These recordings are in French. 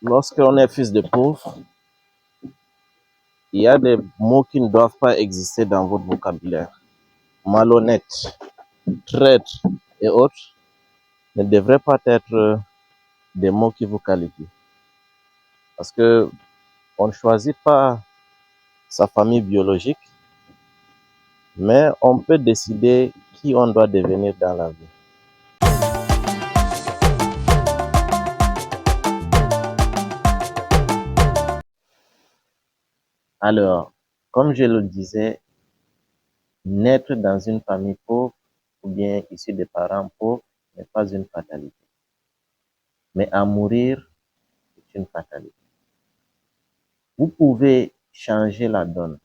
Lorsqu'on est fils de pauvre, il y a des mots qui ne doivent pas exister dans votre vocabulaire. Malhonnête, traître et autres ne devraient pas être des mots qui vous qualifient. Parce que on ne choisit pas sa famille biologique, mais on peut décider qui on doit devenir dans la vie. Alors, comme je le disais, naître dans une famille pauvre ou bien issu de parents pauvres n'est pas une fatalité. Mais à mourir, c'est une fatalité. Vous pouvez changer la donne,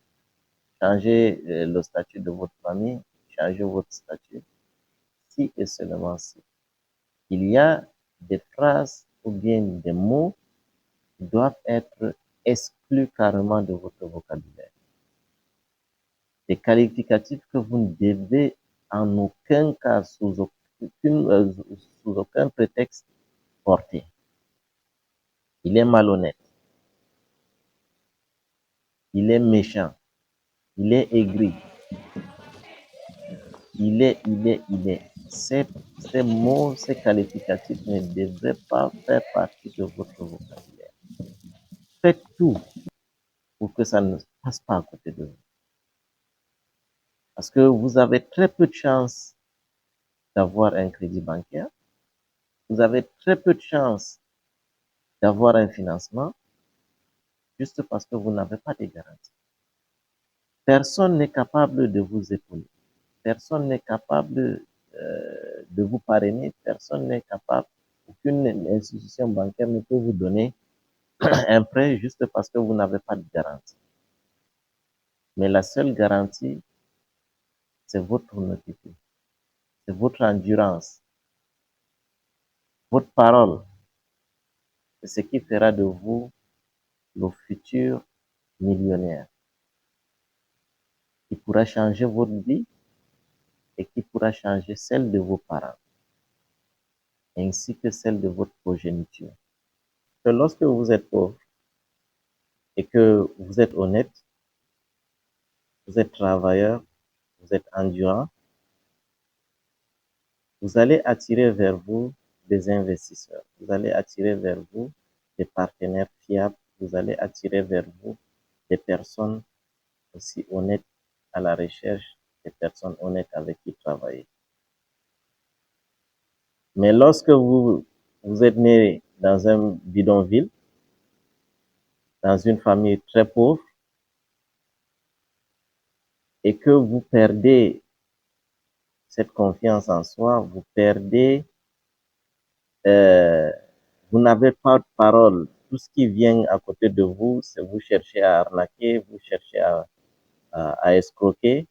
changer le statut de votre famille, changer votre statut, si et seulement si. Il y a des phrases ou bien des mots qui doivent être exclus carrément de votre vocabulaire. Des qualificatifs que vous ne devez en aucun cas, sous aucun prétexte, porter. Il est malhonnête, il est méchant, il est aigri, il est. Ces mots, ces qualificatifs ne devraient pas faire partie de votre vocabulaire. Faites tout pour que ça ne passe pas à côté de vous. Parce que vous avez très peu de chances d'avoir un crédit bancaire. Vous avez très peu de chances d'avoir un financement juste parce que vous n'avez pas de garantie. Personne n'est capable de vous épauler. Personne n'est capable de vous parrainer. Personne n'est capable, aucune institution bancaire ne peut vous donner un prêt juste parce que vous n'avez pas de garantie. Mais la seule garantie, c'est votre honnêteté, c'est votre endurance, votre parole. C'est ce qui fera de vous le futur millionnaire qui pourra changer votre vie et qui pourra changer celle de vos parents ainsi que celle de votre progéniture. Que lorsque vous êtes pauvre et que vous êtes honnête, vous êtes travailleur, vous êtes endurant, vous allez attirer vers vous des investisseurs, vous allez attirer vers vous des partenaires fiables, vous allez attirer vers vous des personnes aussi honnêtes à la recherche des personnes honnêtes avec qui travailler. Mais lorsque vous êtes né dans un bidonville, dans une famille très pauvre, et que vous perdez cette confiance en soi, vous perdez, vous n'avez pas de parole. Tout ce qui vient à côté de vous, c'est vous cherchez à arnaquer, vous cherchez à escroquer.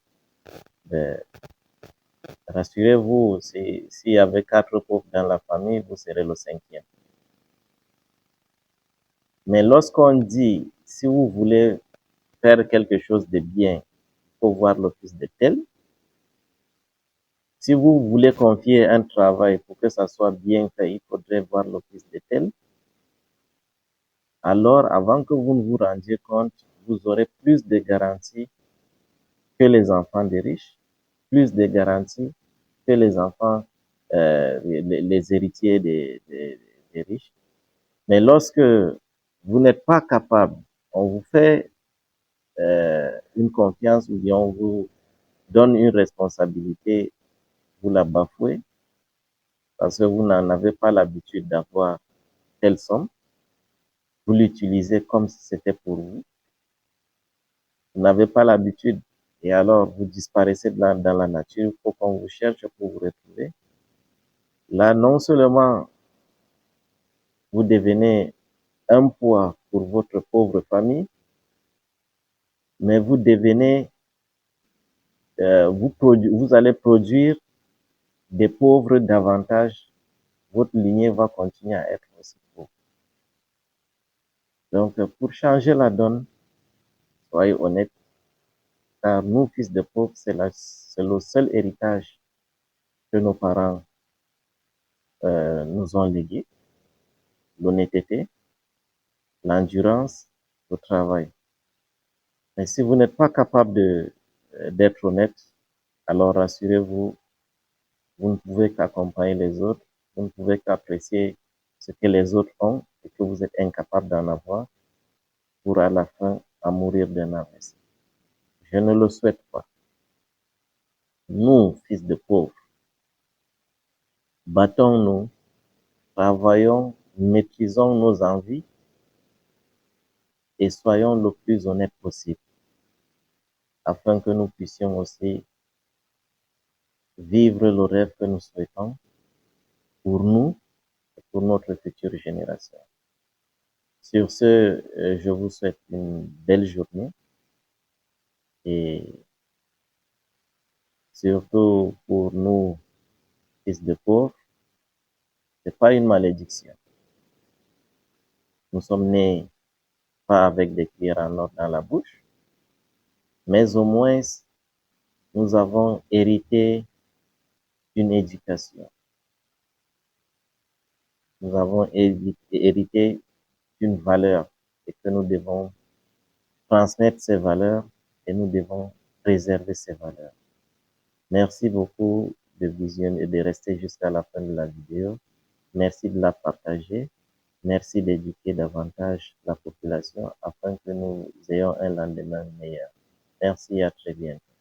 Rassurez-vous, s'il y avait 4 pauvres dans la famille, vous serez le 5e. Mais lorsqu'on dit, si vous voulez faire quelque chose de bien, il faut voir l'office de tel. Si vous voulez confier un travail pour que ça soit bien fait, il faudrait voir l'office de tel. Alors, avant que vous ne vous rendiez compte, vous aurez plus de garanties que les enfants des riches, plus de garanties que les enfants, les héritiers des riches. Mais lorsque vous n'êtes pas capable, on vous fait une confiance ou bien on vous donne une responsabilité, vous la bafouez parce que vous n'en avez pas l'habitude d'avoir telle somme. Vous l'utilisez comme si c'était pour vous. Vous n'avez pas l'habitude et alors vous disparaissez dans la nature. Il faut qu'on vous cherche pour vous retrouver. Là, non seulement vous devenez un poids pour votre pauvre famille, mais vous devenez, vous allez produire des pauvres davantage. Votre lignée va continuer à être aussi pauvre. Donc, pour changer la donne, soyez honnête, car nous, fils de pauvres, c'est le seul héritage que nos parents nous ont légué, l'honnêteté, l'endurance au travail. Mais si vous n'êtes pas capable d'être honnête, alors rassurez-vous, vous ne pouvez qu'accompagner les autres, vous ne pouvez qu'apprécier ce que les autres ont et que vous êtes incapable d'en avoir pour à la fin à mourir d'un AVC. Je ne le souhaite pas. Nous, fils de pauvres, battons-nous, travaillons, maîtrisons nos envies et soyons le plus honnêtes possible afin que nous puissions aussi vivre le rêve que nous souhaitons pour nous et pour notre future génération. Sur ce, je vous souhaite une belle journée et surtout pour nous, fils de pauvres, c'est pas une malédiction. Nous sommes nés pas avec des cuillères en or dans la bouche, mais au moins nous avons hérité d'une éducation. Nous avons hérité d'une valeur et que nous devons transmettre ces valeurs et nous devons préserver ces valeurs. Merci beaucoup de visionner et de rester jusqu'à la fin de la vidéo. Merci de la partager. Merci d'éduquer davantage la population afin que nous ayons un lendemain meilleur. Merci et à très bientôt.